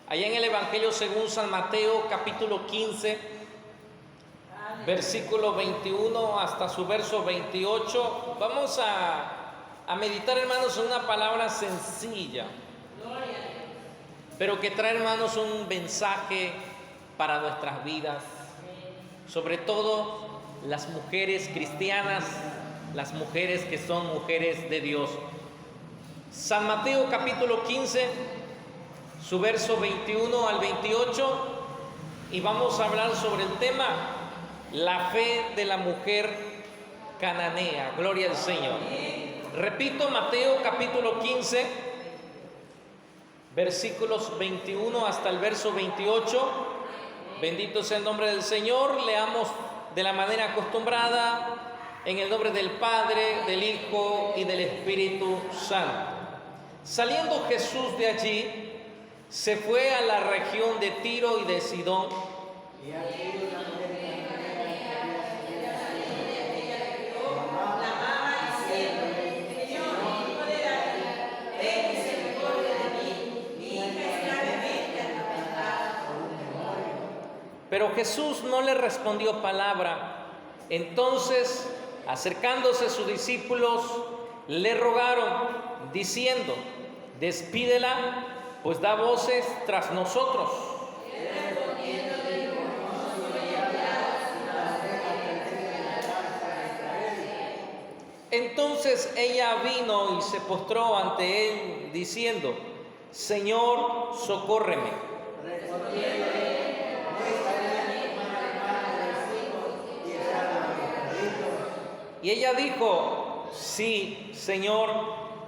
Allá en el Evangelio según San Mateo, capítulo 15, versículo 21 hasta su verso 28. Vamos a meditar, hermanos, en una palabra sencilla, pero que trae, hermanos, un mensaje para nuestras vidas. Sobre todo las mujeres cristianas, las mujeres que son mujeres de Dios. San Mateo capítulo 15, su verso 21 al 28, y vamos a hablar sobre el tema, la fe de la mujer cananea. Gloria al Señor. Repito, Mateo capítulo 15, versículos 21 hasta el verso 28. Bendito sea el nombre del Señor. Leamos de la manera acostumbrada, en el nombre del Padre, del Hijo y del Espíritu Santo. Saliendo Jesús de allí, se fue a la región de Tiro y de Sidón. Pero Jesús no le respondió palabra. Entonces, acercándose sus discípulos, le rogaron, diciendo: despídela, pues da voces tras nosotros. Entonces ella vino y se postró ante él, diciendo: Señor, socórreme. Y ella dijo: sí, Señor,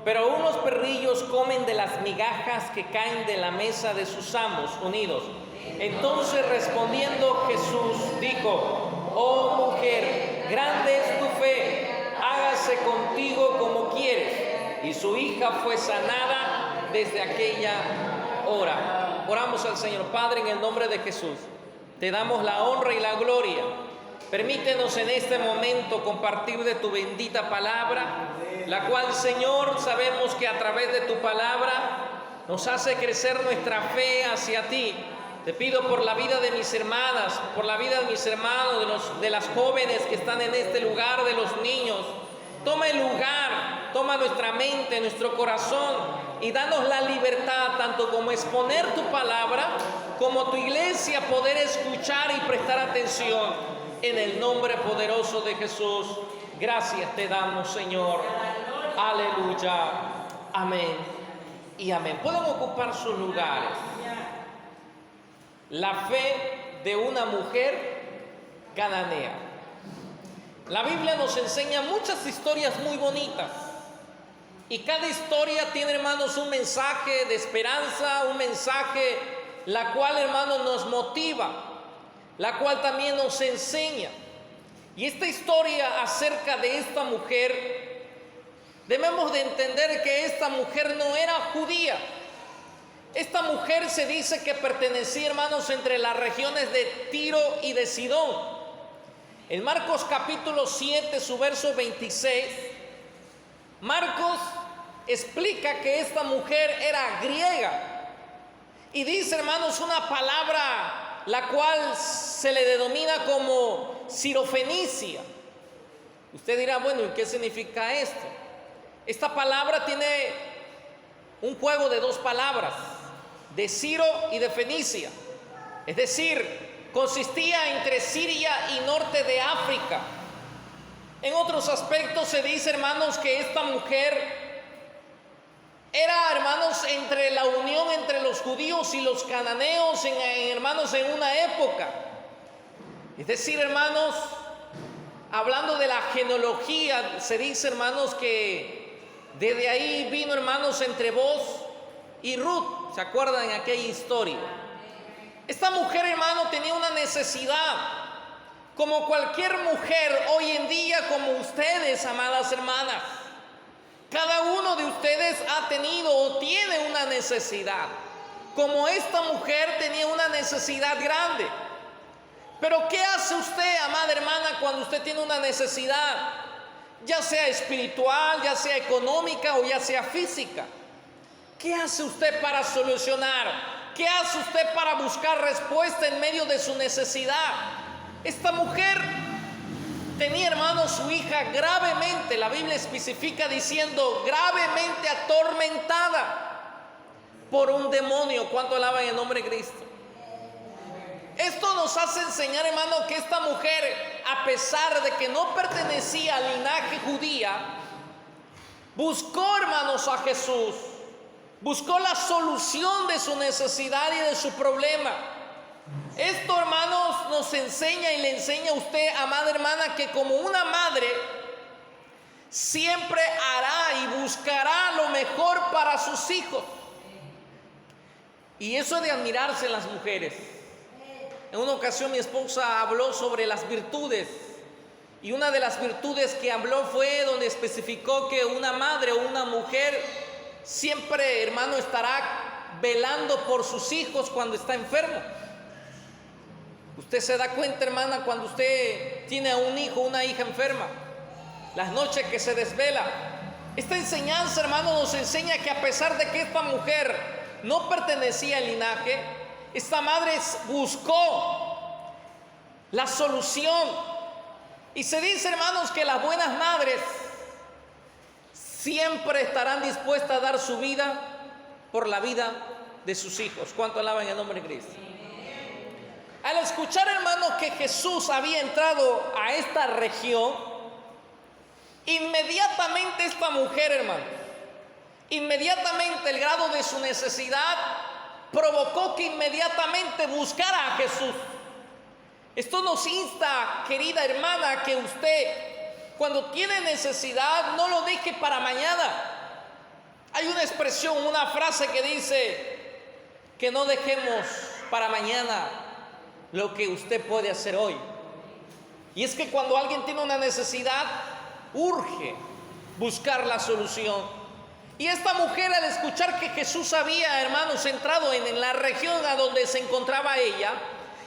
pero unos perrillos comen de las migajas que caen de la mesa de sus amos unidos. Entonces respondiendo Jesús dijo: oh mujer, grande es tu fe, hágase contigo como quieres. Y su hija fue sanada desde aquella hora. Oramos al Señor. Padre, en el nombre de Jesús, te damos la honra y la gloria. Permítenos en este momento compartir de tu bendita palabra, la cual, Señor, sabemos que a través de tu palabra nos hace crecer nuestra fe hacia ti. Te pido por la vida de mis hermanas, por la vida de mis hermanos, de las jóvenes que están en este lugar, de los niños. Toma el lugar, toma nuestra mente, nuestro corazón y danos la libertad, tanto como exponer tu palabra, como tu iglesia poder escuchar y prestar atención. En el nombre poderoso de Jesús, gracias te damos, Señor. Aleluya. Amén y amén. Pueden ocupar sus lugares. La fe de una mujer cananea. La Biblia nos enseña muchas historias muy bonitas. Y cada historia tiene, hermanos, un mensaje de esperanza, un mensaje la cual, hermanos, nos motiva, la cual también nos enseña. Y esta historia acerca de esta mujer, debemos de entender que esta mujer no era judía. Esta mujer se dice que pertenecía, hermanos, entre las regiones de Tiro y de Sidón. En Marcos capítulo 7, su verso 26, Marcos explica que esta mujer era griega. Y dice, hermanos, una palabra la cual se le denomina como sirofenicia. Usted dirá, bueno, ¿y qué significa esto? Esta palabra tiene un juego de dos palabras, de Ciro y de Fenicia. Es decir, consistía entre Siria y norte de África. En otros aspectos se dice, hermanos, que esta mujer era, hermanos, entre la unión entre los judíos y los cananeos, hermanos, en una época. Es decir, hermanos, hablando de la genealogía, se dice, hermanos, que desde ahí vino, hermanos, entre Boz y Ruth. ¿Se acuerdan de aquella historia? Esta mujer, hermano, tenía una necesidad, como cualquier mujer hoy en día, como ustedes, amadas hermanas. Cada uno de ustedes ha tenido o tiene una necesidad. Como esta mujer tenía una necesidad grande. Pero ¿qué hace usted, amada hermana, cuando usted tiene una necesidad? Ya sea espiritual, ya sea económica o ya sea física. ¿Qué hace usted para solucionar? ¿Qué hace usted para buscar respuesta en medio de su necesidad? Esta mujer tenía, hermanos, su hija gravemente, la Biblia especifica diciendo, gravemente atormentada por un demonio. ¿Cuánto alaban el nombre de Cristo? Esto nos hace enseñar, hermano, que esta mujer, a pesar de que no pertenecía al linaje judía, buscó, hermanos, a Jesús. Buscó la solución de su necesidad y de su problema. Esto, hermanos, nos enseña y le enseña a usted, amada hermana, que como una madre siempre hará y buscará lo mejor para sus hijos. Y eso es de admirarse en las mujeres. En una ocasión mi esposa habló sobre las virtudes, y una de las virtudes que habló fue donde especificó que una madre o una mujer siempre, hermano, estará velando por sus hijos cuando está enfermo. Usted se da cuenta, hermana, cuando usted tiene a un hijo o una hija enferma, las noches que se desvela. Esta enseñanza, hermano, nos enseña que a pesar de que esta mujer no pertenecía al linaje, esta madre buscó la solución. Y se dice, hermanos, que las buenas madres siempre estarán dispuestas a dar su vida por la vida de sus hijos. ¿Cuánto alaban el nombre de Cristo? Al escuchar, hermanos, que Jesús había entrado a esta región, inmediatamente esta mujer, hermanos, inmediatamente el grado de su necesidad provocó que inmediatamente buscara a Jesús. Esto nos insta, querida hermana, que usted, cuando tiene necesidad, no lo deje para mañana. Hay una expresión, una frase que dice que no dejemos para mañana lo que usted puede hacer hoy. Y es que cuando alguien tiene una necesidad, urge buscar la solución. Y esta mujer, al escuchar que Jesús había, hermanos, entrado en la región a donde se encontraba ella,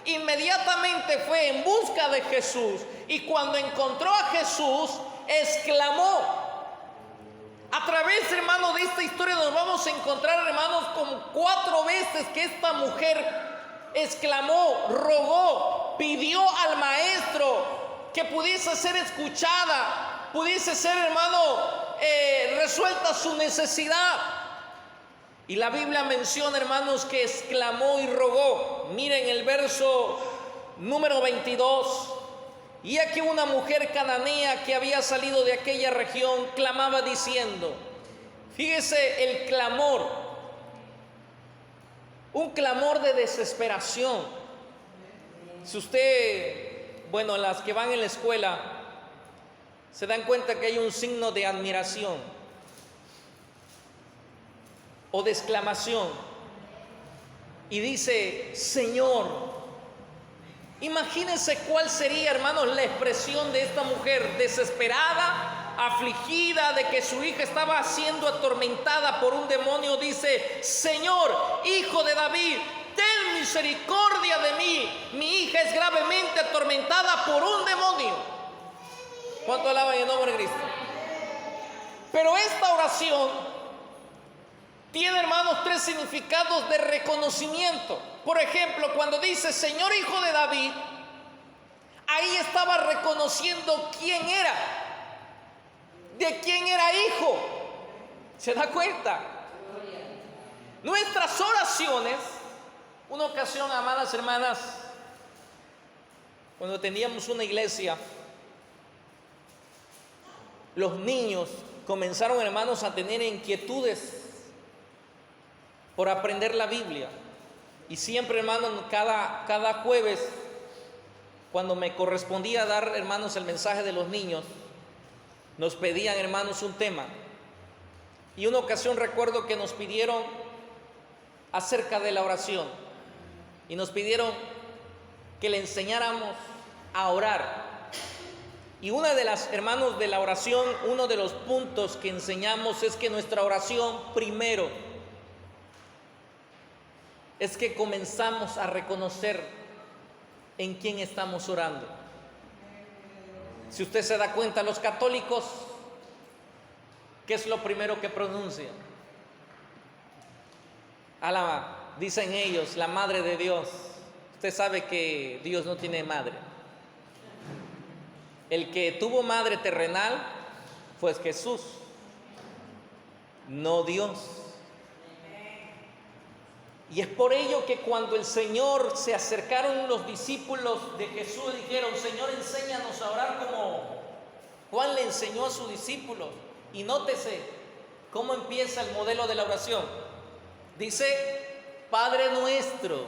inmediatamente fue en busca de Jesús. Y cuando encontró a Jesús, exclamó. A través, hermanos, de esta historia nos vamos a encontrar, hermanos, como 4 veces que esta mujer exclamó, rogó, pidió al maestro que pudiese ser escuchada, pudiese ser, hermano, resuelta su necesidad. Y la Biblia menciona, hermanos, que exclamó y rogó. Miren el verso número 22. Y aquí una mujer cananea que había salido de aquella región clamaba diciendo, fíjese el clamor, un clamor de desesperación. Si usted, bueno, las que van en la escuela se dan cuenta que hay un signo de admiración o de exclamación y dice, Señor. Imagínense cuál sería, hermanos, la expresión de esta mujer desesperada, afligida de que su hija estaba siendo atormentada por un demonio. Dice, Señor, Hijo de David, ten misericordia de mí, mi hija es gravemente atormentada por un demonio. ¿Cuánto alaban el nombre de Cristo? Pero esta oración tiene, hermanos, 3 significados de reconocimiento. Por ejemplo, cuando dice Señor Hijo de David, ahí estaba reconociendo quién era, de quién era hijo. ¿Se da cuenta? Nuestras oraciones, una ocasión, amadas hermanas, cuando teníamos una iglesia, los niños comenzaron, hermanos, a tener inquietudes por aprender la Biblia. Y siempre, hermanos, cada jueves, cuando me correspondía dar, hermanos, el mensaje de los niños, nos pedían, hermanos, un tema. Y una ocasión recuerdo que nos pidieron acerca de la oración. Y nos pidieron que le enseñáramos a orar. Y una de las, hermanos, de la oración, uno de los puntos que enseñamos es que nuestra oración primero es que comenzamos a reconocer en quién estamos orando. Si usted se da cuenta, los católicos, ¿qué es lo primero que pronuncian? Alaba, dicen ellos, la madre de Dios. Usted sabe que Dios no tiene madre. El que tuvo madre terrenal fue Jesús, no Dios. Y es por ello que cuando el Señor se acercaron los discípulos de Jesús y dijeron, Señor, enséñanos a orar como Juan le enseñó a sus discípulos. Y nótese cómo empieza el modelo de la oración. Dice, Padre nuestro.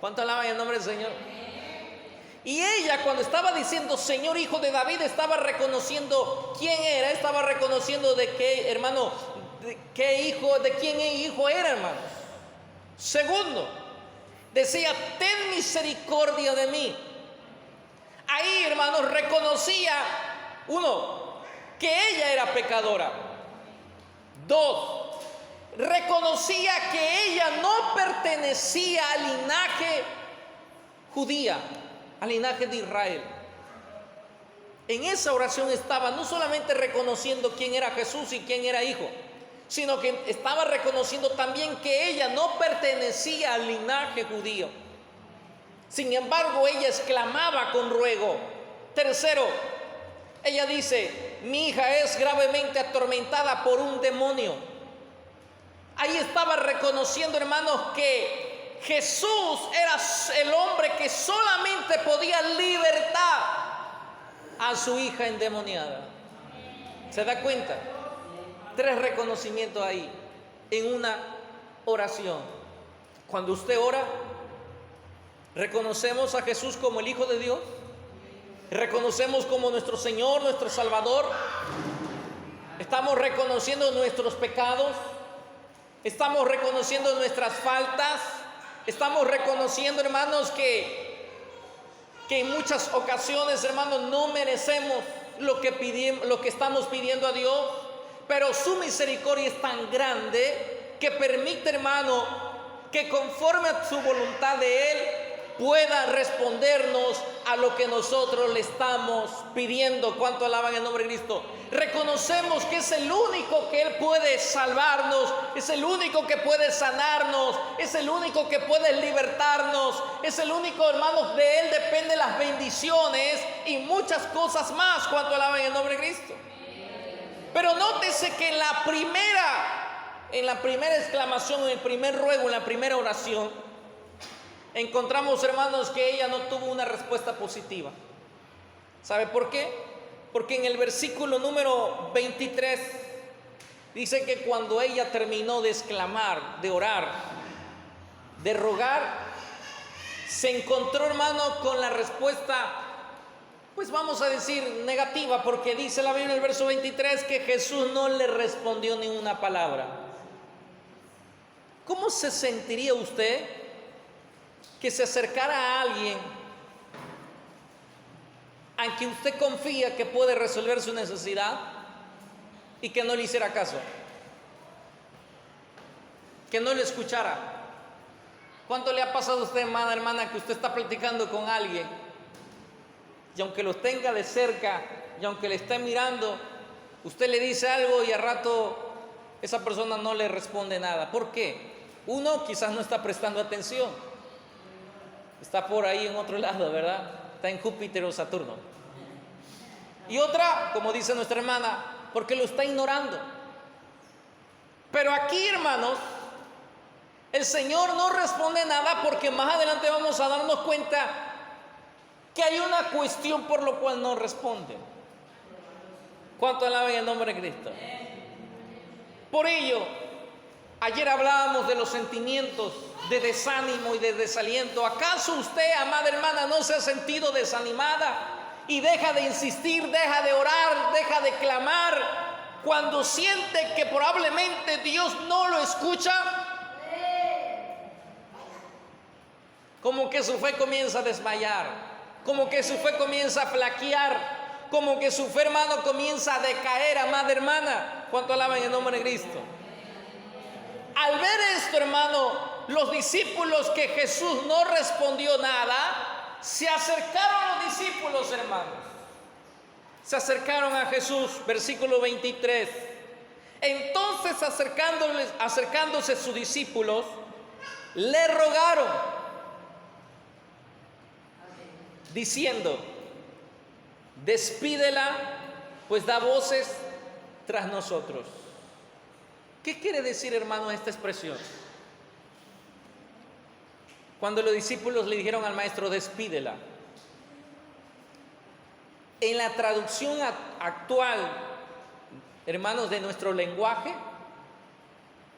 ¿Cuánto alaban el nombre del Señor? Y ella, cuando estaba diciendo Señor, hijo de David, estaba reconociendo quién era, estaba reconociendo de qué, hermano, de quién hijo era, hermanos. Segundo, decía, ten misericordia de mí. Ahí, hermanos, reconocía, uno, que ella era pecadora. Dos, reconocía que ella no pertenecía al linaje judía, al linaje de Israel. En esa oración estaba no solamente reconociendo quién era Jesús y quién era hijo, sino que estaba reconociendo también que ella no pertenecía al linaje judío. Sin embargo, ella exclamaba con ruego. Tercero, ella dice, mi hija es gravemente atormentada por un demonio. Ahí estaba reconociendo, hermanos, que Jesús era el hombre que solamente podía libertar a su hija endemoniada. ¿Se da cuenta? 3 reconocimientos ahí en una oración. Cuando usted ora, reconocemos a Jesús como el Hijo de Dios, reconocemos como nuestro Señor, nuestro Salvador, estamos reconociendo nuestros pecados, estamos reconociendo nuestras faltas, estamos reconociendo, hermanos, que en muchas ocasiones, hermanos, no merecemos lo que estamos pidiendo a Dios, pero su misericordia es tan grande que permite, hermano, que conforme a su voluntad de Él pueda respondernos a lo que nosotros le estamos pidiendo. ¿Cuánto alaban el nombre de Cristo? Reconocemos que es el único que Él puede salvarnos, es el único que puede sanarnos, es el único que puede libertarnos, es el único, hermanos, de Él dependen las bendiciones y muchas cosas más. ¿Cuánto alaban el nombre de Cristo? Pero nótese que en la primera exclamación, en el primer ruego, en la primera oración, encontramos, hermanos, que ella no tuvo una respuesta positiva. ¿Sabe por qué? Porque en el versículo número 23 dice que cuando ella terminó de exclamar, de orar, de rogar, se encontró, hermano, con la respuesta, pues vamos a decir negativa, porque dice la Biblia en el verso 23 que Jesús no le respondió ni una palabra. ¿Cómo se sentiría usted que se acercara a alguien a quien usted confía que puede resolver su necesidad y que no le hiciera caso, que no le escuchara? ¿Cuánto le ha pasado a usted, hermana, que usted está platicando con alguien y aunque lo tenga de cerca y aunque le esté mirando, usted le dice algo y al rato esa persona no le responde nada? ¿Por qué? Uno, quizás no está prestando atención, está por ahí en otro lado, ¿verdad? Está en Júpiter o Saturno. Y otra, como dice nuestra hermana, porque lo está ignorando. Pero aquí, hermanos, el Señor no responde nada, porque más adelante vamos a darnos cuenta que hay una cuestión por lo cual no responde. ¿Cuánto alaban el nombre de Cristo? Por ello, ayer hablábamos de los sentimientos de desánimo y de desaliento. ¿Acaso usted, amada hermana, no se ha sentido desanimada y deja de insistir, deja de orar, deja de clamar cuando siente que probablemente Dios no lo escucha? Como que su fe comienza a desmayar, como que su fe comienza a flaquear, como que su fe, hermano, comienza a decaer, amada hermana. ¿Cuánto alaban el nombre de Cristo? Al ver esto, hermano, los discípulos, que Jesús no respondió nada, se acercaron a los discípulos, hermanos. Se acercaron a Jesús, versículo 23. Entonces, acercándose sus discípulos, le rogaron, diciendo: despídela, pues da voces tras nosotros. ¿Qué quiere decir, hermano, esta expresión? Cuando los discípulos le dijeron al maestro: despídela. En la traducción actual, hermanos, de nuestro lenguaje,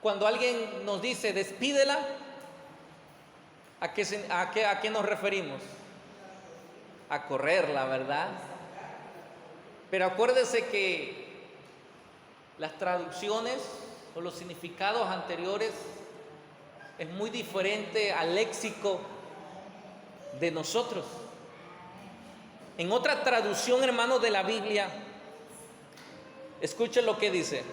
cuando alguien nos dice despídela, ¿a qué nos referimos? A correrla, ¿verdad? Pero acuérdese que las traducciones o los significados anteriores es muy diferente al léxico de nosotros. En otra traducción, hermanos, de la Biblia, escuchen lo que dice: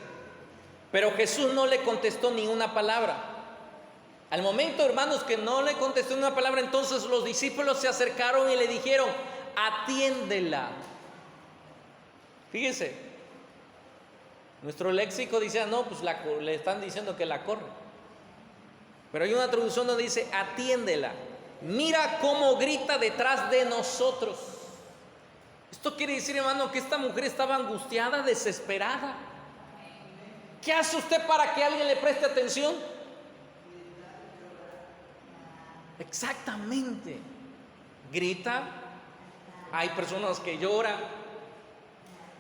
pero Jesús no le contestó ni una palabra. Al momento, hermanos, que no le contestó ni una palabra, entonces los discípulos se acercaron y le dijeron: atiéndela. Fíjese, nuestro léxico dice: no, pues le están diciendo que la corre. Pero hay una traducción donde dice: atiéndela. Mira cómo grita detrás de nosotros. Esto quiere decir, hermano, que esta mujer estaba angustiada, desesperada. ¿Qué hace usted para que alguien le preste atención? Exactamente. Grita. Hay personas que lloran,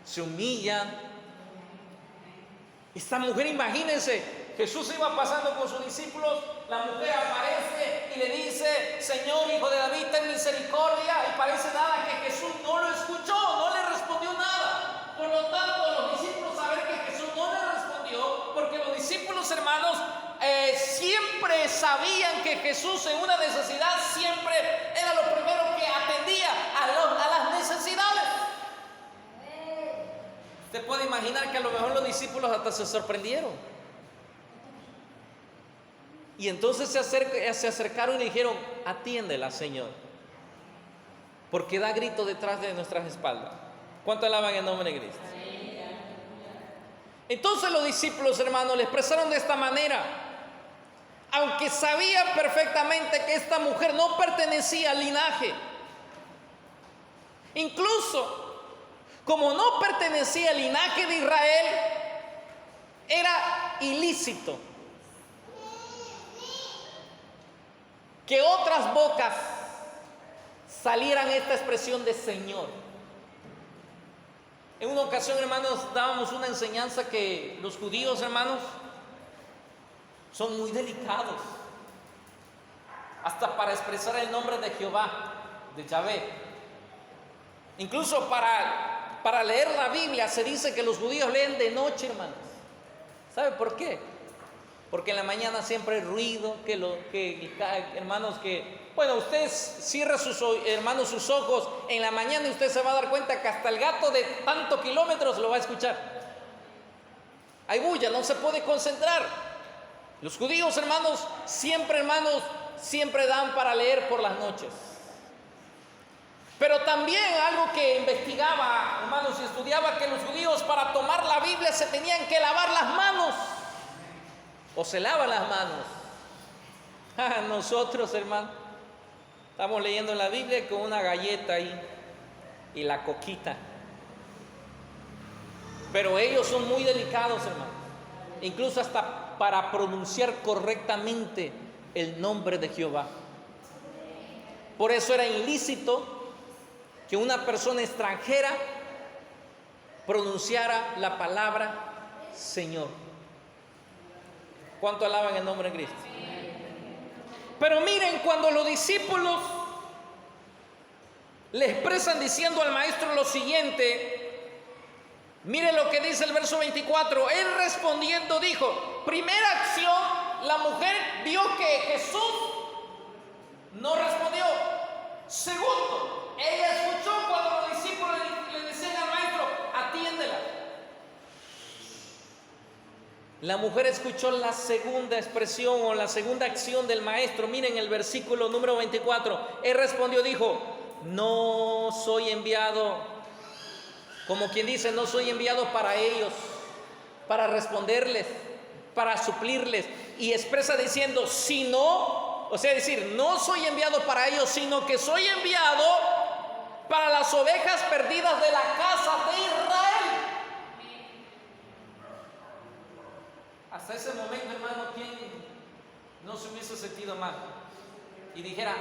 se humillan. Esta mujer, imagínense, Jesús iba pasando con sus discípulos, la mujer aparece y le dice: Señor, Hijo de David, ten misericordia. Y parece nada que Jesús no lo escuchó, no le respondió nada. Por lo tanto, los discípulos saben que Jesús no le respondió, porque los discípulos, hermanos, siempre sabían que Jesús en una necesidad siempre era lo primero que atendía a las necesidades. Usted puede imaginar que a lo mejor los discípulos hasta se sorprendieron. Y entonces se acercaron y le dijeron: atiéndela, Señor, porque da grito detrás de nuestras espaldas. ¿Cuánto alaban el nombre de Cristo? Entonces los discípulos, hermanos, le expresaron de esta manera, aunque sabían perfectamente que esta mujer no pertenecía al linaje. Incluso, como no pertenecía al linaje de Israel, era ilícito que otras bocas salieran esta expresión de Señor. En una ocasión, hermanos, dábamos una enseñanza que los judíos, hermanos, son muy delicados, hasta para expresar el nombre de Jehová, de Yahvé. Incluso para leer la Biblia se dice que los judíos leen de noche, hermanos. ¿Sabe por qué? Porque en la mañana siempre hay ruido, hermanos, bueno, usted cierra hermanos sus ojos en la mañana y usted se va a dar cuenta que hasta el gato de tantos kilómetros lo va a escuchar. Hay bulla, no se puede concentrar. Los judíos, hermanos, siempre dan para leer por las noches. Pero también algo que investigaba, hermanos, y estudiaba, que los judíos para tomar la Biblia se tenían que lavar las manos. O se lavan las manos. Nosotros, hermano, estamos leyendo la Biblia con una galleta ahí y la coquita. Pero ellos son muy delicados, hermano. Incluso hasta para pronunciar correctamente el nombre de Jehová. Por eso era ilícito que una persona extranjera pronunciara la palabra Señor. ¿Cuánto alaban el nombre de Cristo? Pero miren, cuando los discípulos le expresan diciendo al maestro lo siguiente, miren lo que dice el verso 24. Él respondiendo dijo: primera acción, la mujer vio que Jesús no respondió. Segundo, ella escuchó cuando los discípulos le decían al maestro: atiéndela. La mujer escuchó la segunda expresión o la segunda acción del maestro. Miren el versículo número 24. Él respondió, dijo: no soy enviado, como quien dice, no soy enviado para ellos, para responderles, para suplirles. Y expresa diciendo: sino O sea, decir, no soy enviado para ellos, sino que soy enviado para las ovejas perdidas de la casa de Israel. Hasta ese momento, hermano, ¿quién no se hubiese sentido mal? Y dijera,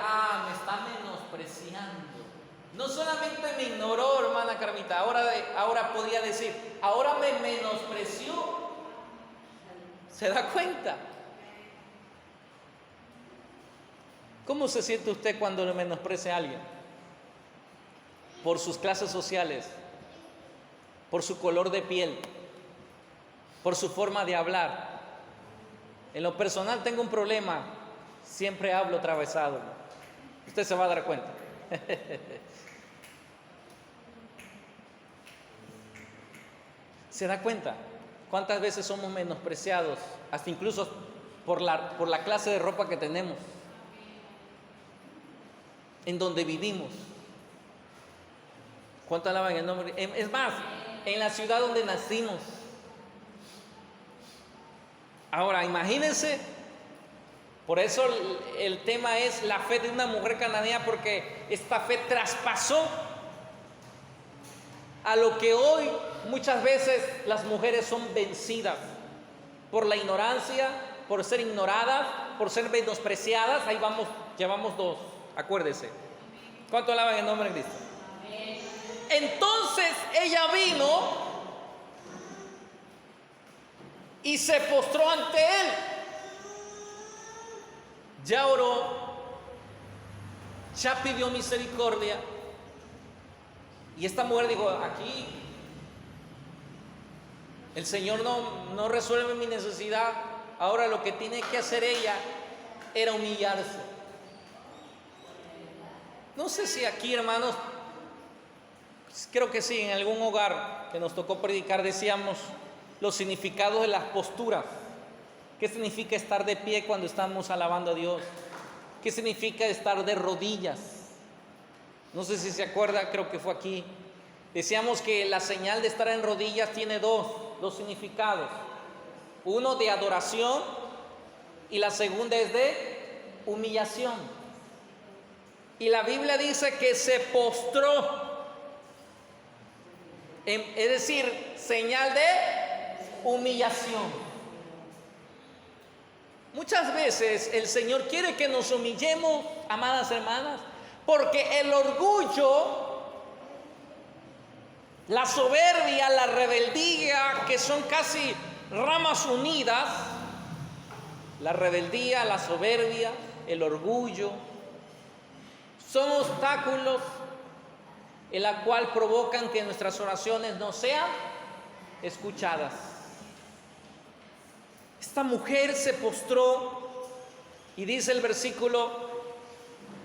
me está menospreciando. No solamente me ignoró, hermana Carmita, ahora podría decir, ahora me menospreció. ¿Se da cuenta? ¿Cómo se siente usted cuando le menosprecia a alguien? Por sus clases sociales, por su color de piel, por su forma de hablar. En lo personal tengo un problema, siempre hablo atravesado. Usted se va a dar cuenta. ¿Se da cuenta? ¿Cuántas veces somos menospreciados? Hasta incluso por la clase de ropa que tenemos, en donde vivimos. ¿Cuánto alaban el nombre? Es más, en la ciudad donde nacimos. Ahora, imagínense, por eso el tema es la fe de una mujer cananea, porque esta fe traspasó a lo que hoy muchas veces las mujeres son vencidas por la ignorancia, por ser ignoradas, por ser menospreciadas. Ahí vamos, llevamos dos, acuérdese. ¿Cuánto alaban el nombre de Cristo? Entonces ella vino y se postró ante él. Ya oró, ya pidió misericordia. Y esta mujer dijo, aquí el Señor no resuelve mi necesidad. Ahora lo que tiene que hacer ella era humillarse. No sé si aquí, hermanos, creo que sí, en algún hogar que nos tocó predicar decíamos los significados de las posturas. ¿Qué significa estar de pie cuando estamos alabando a Dios? ¿Qué significa estar de rodillas? No sé si se acuerda, creo que fue aquí. Decíamos que la señal de estar en rodillas tiene dos significados. Uno de adoración y la segunda es de humillación. Y la Biblia dice que se postró. Es decir, señal de humillación. Muchas veces el Señor quiere que nos humillemos, amadas hermanas, porque el orgullo, la soberbia, la rebeldía, que son casi ramas unidas, la rebeldía, la soberbia, el orgullo, son obstáculos en la cual provocan que nuestras oraciones no sean escuchadas. Esta mujer se postró y dice el versículo,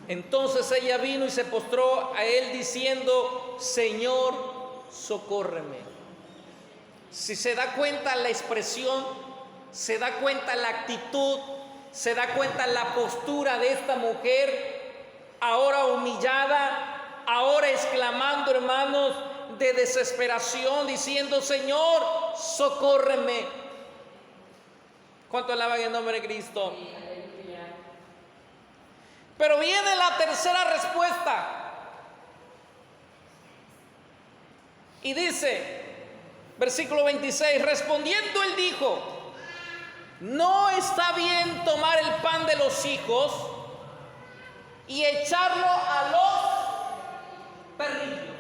entonces ella vino y se postró a él diciendo, Señor, socórreme. Si se da cuenta la expresión, se da cuenta la actitud, se da cuenta la postura de esta mujer, ahora humillada, ahora exclamando, hermanos, de desesperación, diciendo, Señor, socórreme. ¿Cuánto alaban el nombre de Cristo? Pero viene la tercera respuesta. Y dice, versículo 26, respondiendo él dijo, no está bien tomar el pan de los hijos y echarlo a los perrillos.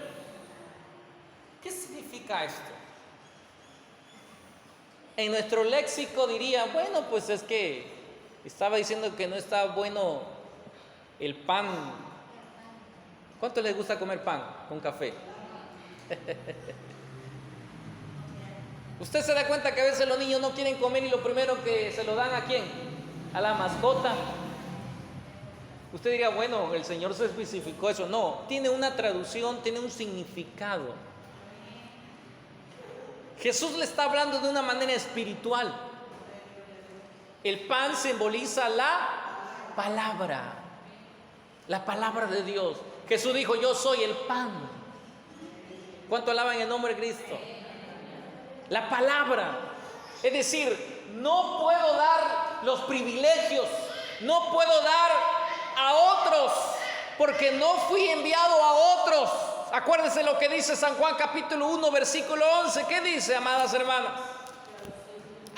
¿Qué significa esto? En nuestro léxico diría, bueno, pues es que estaba diciendo que no está bueno el pan. ¿Cuánto les gusta comer pan con café? Usted se da cuenta que a veces los niños no quieren comer y lo primero que se lo dan ¿a quién? A la mascota. Usted diría, bueno, el Señor se especificó eso. No, tiene una traducción, tiene un significado. Jesús le está hablando de una manera espiritual. El pan simboliza la palabra de Dios. Jesús dijo, yo soy el pan. ¿Cuánto alaban el nombre de Cristo? La palabra. Es decir, no puedo dar los privilegios no puedo dar a otros porque no fui enviado a otros. Acuérdense lo que dice San Juan capítulo 1 versículo 11. ¿Qué dice, amadas hermanas?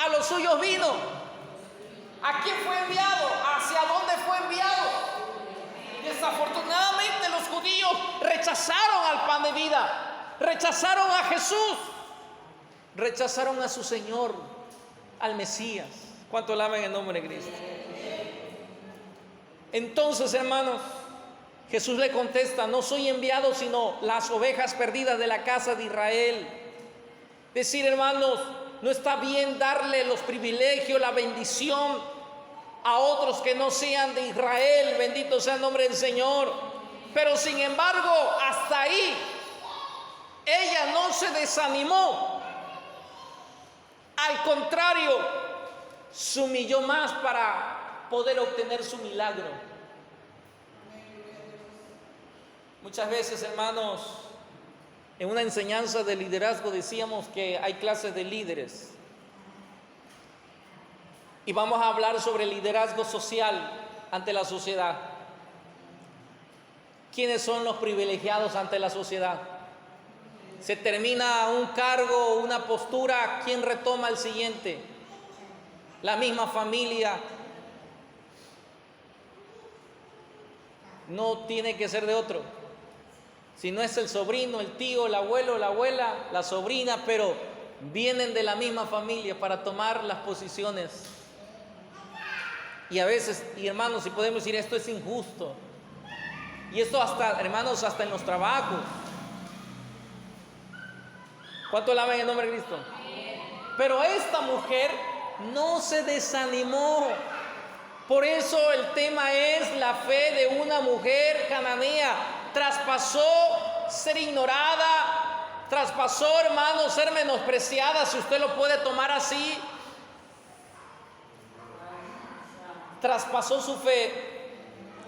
A los suyos vino. ¿A quién fue enviado? ¿Hacia dónde fue enviado? Desafortunadamente los judíos rechazaron al pan de vida, rechazaron a Jesús, rechazaron a su Señor, al Mesías. ¿Cuánto alaban el nombre de Cristo? Entonces, hermanos, Jesús le contesta: no soy enviado sino las ovejas perdidas de la casa de Israel. Decir, hermanos, no está bien darle los privilegios, la bendición a otros que no sean de Israel. Bendito sea el nombre del Señor. Pero sin embargo, hasta ahí ella no se desanimó. Al contrario, se humilló más para poder obtener su milagro. Muchas veces, hermanos, en una enseñanza de liderazgo decíamos que hay clases de líderes. Y vamos a hablar sobre el liderazgo social ante la sociedad. ¿Quiénes son los privilegiados ante la sociedad? Se termina un cargo, una postura, ¿quién retoma el siguiente? La misma familia. No tiene que ser de otro. Si no es el sobrino, el tío, el abuelo, la abuela, la sobrina, pero vienen de la misma familia para tomar las posiciones. Y a veces, y hermanos, si podemos decir, esto es injusto. Y esto hasta, hermanos, hasta en los trabajos. ¿Cuánto alaban el nombre de Cristo? Pero esta mujer no se desanimó. Por eso el tema es la fe de una mujer cananea. Traspasó ser ignorada, traspasó, hermanos, ser menospreciada, si usted lo puede tomar así. Traspasó su fe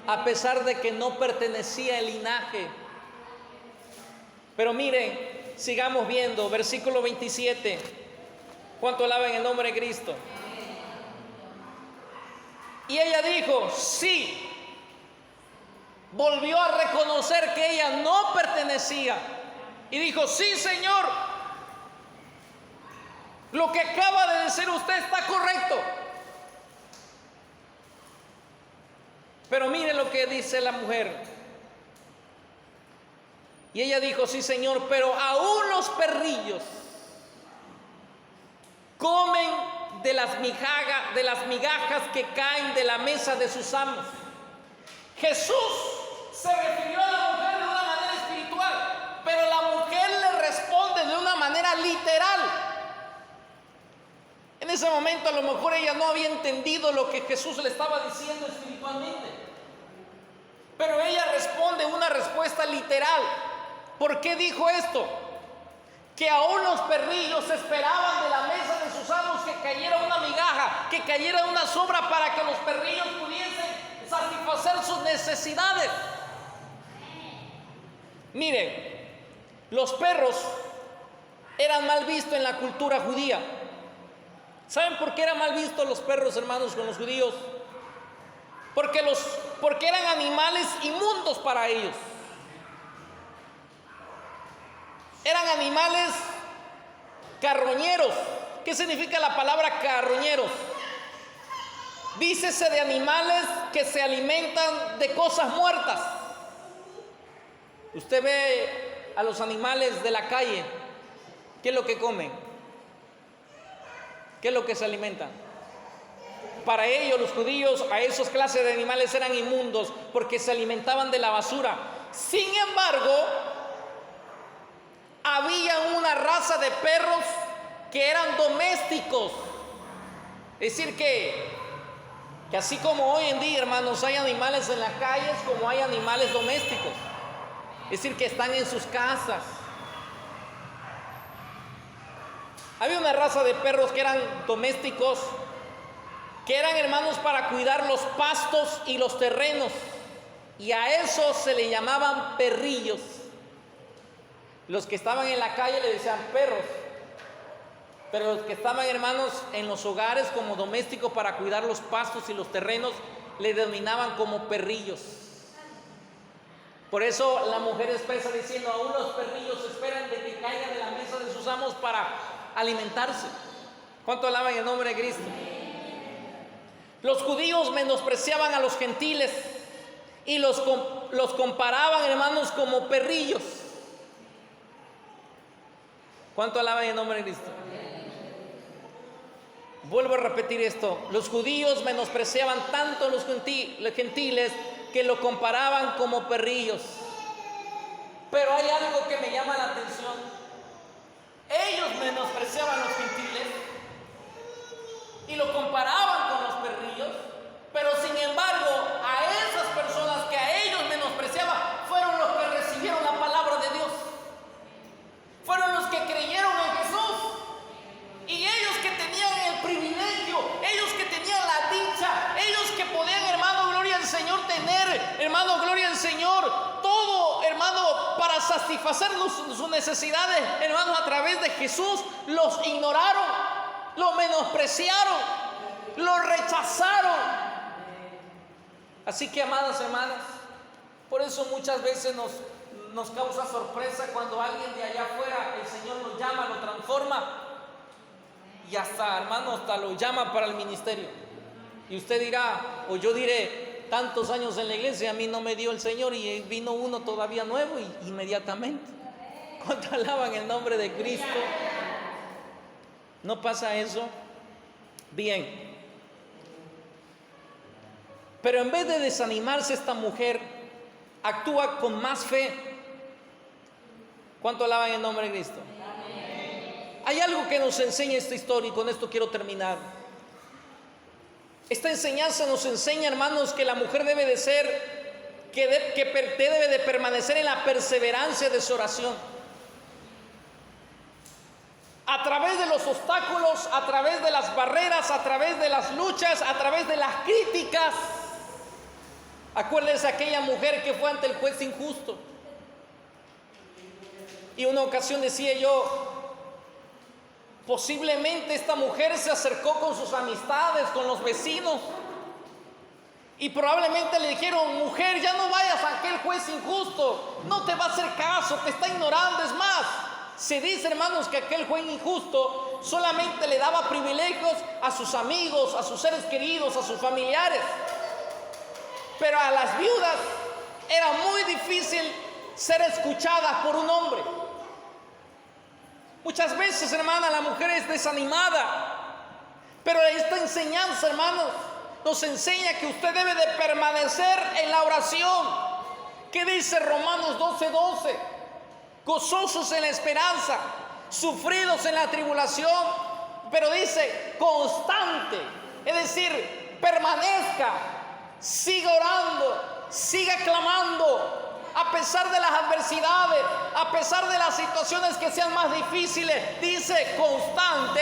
a pesar de que no pertenecía al linaje. Pero miren, sigamos viendo, versículo 27. ¿Cuánto alaban el nombre de Cristo? Y ella dijo, sí. Volvió a reconocer que ella no pertenecía. Y dijo, sí, Señor, lo que acaba de decir usted está correcto. Pero mire lo que dice la mujer. Y ella dijo, sí, Señor, pero aún los perrillos comen de las migajas que caen de la mesa de sus amos. Jesús se refirió a la mujer de una manera espiritual, pero la mujer le responde de una manera literal. En ese momento a lo mejor ella no había entendido lo que Jesús le estaba diciendo espiritualmente, pero ella responde una respuesta literal. ¿Por qué dijo esto? Que aún los perrillos esperaban de la mesa de sus amos que cayera una migaja, que cayera una sobra para que los perrillos pudiesen satisfacer sus necesidades. Miren, los perros eran mal vistos en la cultura judía. ¿Saben por qué eran mal vistos los perros, hermanos, con los judíos? Porque eran animales inmundos para ellos. Eran animales carroñeros. ¿Qué significa la palabra carroñeros? Dícese de animales que se alimentan de cosas muertas. Usted ve a los animales de la calle, ¿qué es lo que comen? ¿Qué es lo que se alimentan? Para ellos, los judíos, a esas clases de animales eran inmundos porque se alimentaban de la basura. Sin embargo, había una raza de perros que eran domésticos. Es decir, que así como hoy en día, hermanos, hay animales en las calles, como hay animales domésticos. Es decir, que están en sus casas. Había una raza de perros que eran domésticos, que eran, hermanos, para cuidar los pastos y los terrenos. Y a eso se le llamaban perrillos. Los que estaban en la calle le decían perros. Pero los que estaban, hermanos, en los hogares como domésticos para cuidar los pastos y los terrenos, le denominaban como perrillos. Por eso la mujer expresa diciendo, aún los perrillos esperan de que caigan de la mesa de sus amos para alimentarse. ¿Cuánto alaban el nombre de Cristo? Los judíos menospreciaban a los gentiles y los comparaban, hermanos, como perrillos. ¿Cuánto alaban el nombre de Cristo? Vuelvo a repetir esto. Los judíos menospreciaban tanto a los gentiles que lo comparaban como perrillos. Pero hay algo que me llama la atención. Ellos menospreciaban a los gentiles y lo comparaban con los perrillos, pero sin embargo a esas personas que a ellos menospreciaban fueron los que recibieron la palabra de Dios, fueron los que creyeron en Jesús. Y ellos que tenían el privilegio, ellos que tenían la dicha, ellos que podían, hermano, gloria al Señor, tener, hermano, gloria al Señor, todo, hermano, para satisfacer sus necesidades, hermano, a través de Jesús, los ignoraron, lo menospreciaron, lo rechazaron. Así que, amadas hermanas, por eso muchas veces nos causa sorpresa cuando alguien de allá afuera, el Señor lo llama, lo transforma. Y hasta, hermano, hasta lo llama para el ministerio. Y usted dirá, o yo diré, tantos años en la iglesia, a mí no me dio el Señor y vino uno todavía nuevo y inmediatamente. ¿Cuánto alaban el nombre de Cristo? ¿No pasa eso? Bien. Pero en vez de desanimarse, esta mujer actúa con más fe. ¿Cuánto alaban el nombre de Cristo? Hay algo que nos enseña esta historia y con esto quiero terminar. Esta enseñanza nos enseña, hermanos, que la mujer debe de ser, que debe de permanecer en la perseverancia de su oración. A través de los obstáculos, a través de las barreras, a través de las luchas, a través de las críticas. Acuérdense aquella mujer que fue ante el juez injusto. Y una ocasión decía yo, posiblemente esta mujer se acercó con sus amistades, con los vecinos, y probablemente le dijeron, mujer, ya no vayas a aquel juez injusto, no te va a hacer caso, te está ignorando. Es más, se dice, hermanos, que aquel juez injusto solamente le daba privilegios a sus amigos, a sus seres queridos, a sus familiares. Pero a las viudas era muy difícil ser escuchadas por un hombre. Muchas veces, hermana, la mujer es desanimada, pero esta enseñanza, hermanos, nos enseña que usted debe de permanecer en la oración. ¿Qué dice Romanos 12:12? Gozosos en la esperanza, sufridos en la tribulación, pero dice constante, es decir, permanezca, siga orando, siga clamando. A pesar de las adversidades, a pesar de las situaciones que sean más difíciles, dice constante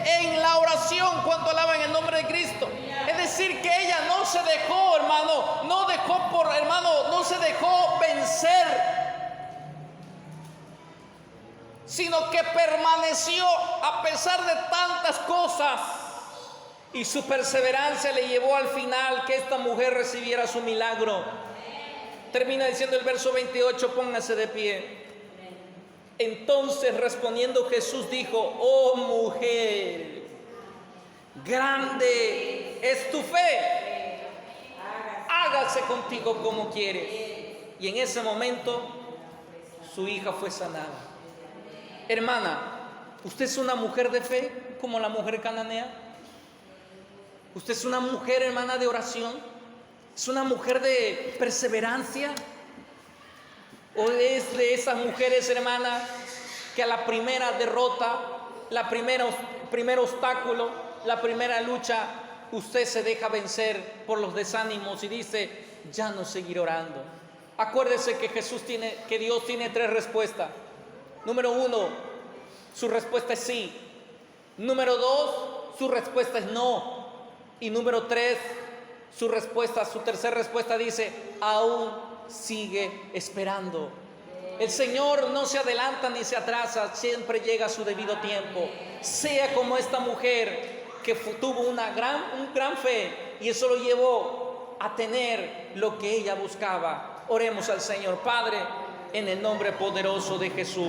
en la oración. Cuando alaban el nombre de Cristo, es decir, que ella no se dejó, hermano, no se dejó vencer, sino que permaneció a pesar de tantas cosas, y su perseverancia le llevó al final que esta mujer recibiera su milagro. Termina diciendo el verso 28, póngase de pie. Entonces respondiendo Jesús dijo, oh mujer, grande es tu fe, hágase contigo como quieres. Y en ese momento su hija fue sanada. Hermana, ¿usted es una mujer de fe como la mujer cananea? ¿Usted es una mujer, hermana, de oración? ¿Es una mujer de perseverancia? ¿O es de esas mujeres, hermana, que a la primera derrota, primer obstáculo, la primera lucha, usted se deja vencer por los desánimos y dice, ya no seguiré orando? Acuérdese que Dios tiene 3 respuestas. Número 1, su respuesta es sí. Número 2, su respuesta es no. Y número 3, su tercera respuesta dice, aún sigue esperando. El Señor no se adelanta ni se atrasa, siempre llega a su debido tiempo. Sea como esta mujer que tuvo un gran fe, y eso lo llevó a tener lo que ella buscaba. Oremos al Señor. Padre, en el nombre poderoso de Jesús.